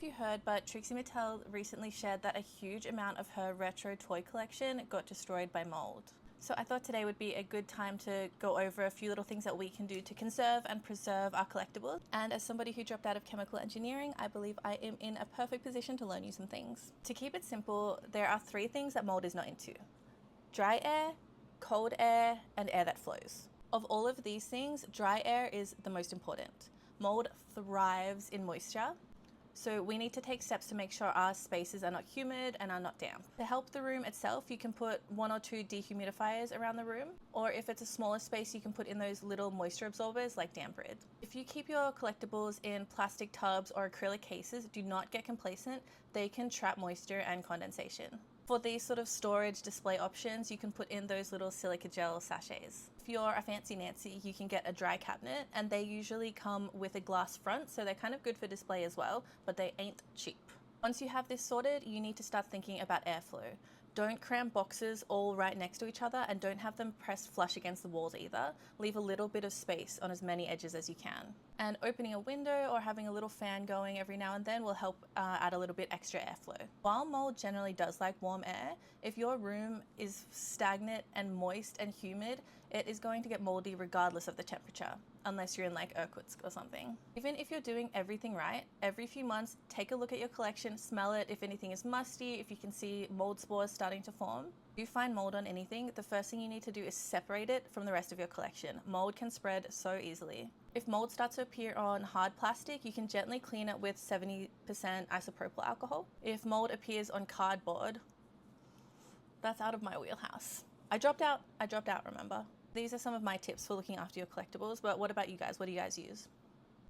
If you heard, but Trixie Mattel recently shared that a huge amount of her retro toy collection got destroyed by mold. So I thought today would be a good time to go over a few little things that we can do to conserve and preserve our collectibles. And as somebody who dropped out of chemical engineering, I believe I am in a perfect position to learn you some things. To keep it simple, there are 3 things that mold is not into: dry air, cold air, and air that flows. Of all of these things, dry air is the most important. Mold thrives in moisture. So we need to take steps to make sure our spaces are not humid and are not damp. To help the room itself, you can put 1 or 2 dehumidifiers around the room, or if it's a smaller space, you can put in those little moisture absorbers like Damp-Rid. If you keep your collectibles in plastic tubs or acrylic cases, do not get complacent. They can trap moisture and condensation. For these sort of storage display options, you can put in those little silica gel sachets. If you're a fancy Nancy, you can get a dry cabinet, and they usually come with a glass front, so they're kind of good for display as well, but they ain't cheap. Once you have this sorted, you need to start thinking about airflow. Don't cram boxes all right next to each other, and don't have them pressed flush against the walls either. Leave a little bit of space on as many edges as you can. And opening a window or having a little fan going every now and then will help add a little bit extra airflow. While mold generally does like warm air, if your room is stagnant and moist and humid, it is going to get moldy regardless of the temperature, unless you're in like Irkutsk or something. Even if you're doing everything right, every few months, take a look at your collection, smell it if anything is musty, if you can see mold spores starting to form. If you find mold on anything, the first thing you need to do is separate it from the rest of your collection. Mold can spread so easily. If mold starts to appear on hard plastic, you can gently clean it with 70% isopropyl alcohol. If mold appears on cardboard, that's out of my wheelhouse. I dropped out, remember? These are some of my tips for looking after your collectibles, but what about you guys? What do you guys use?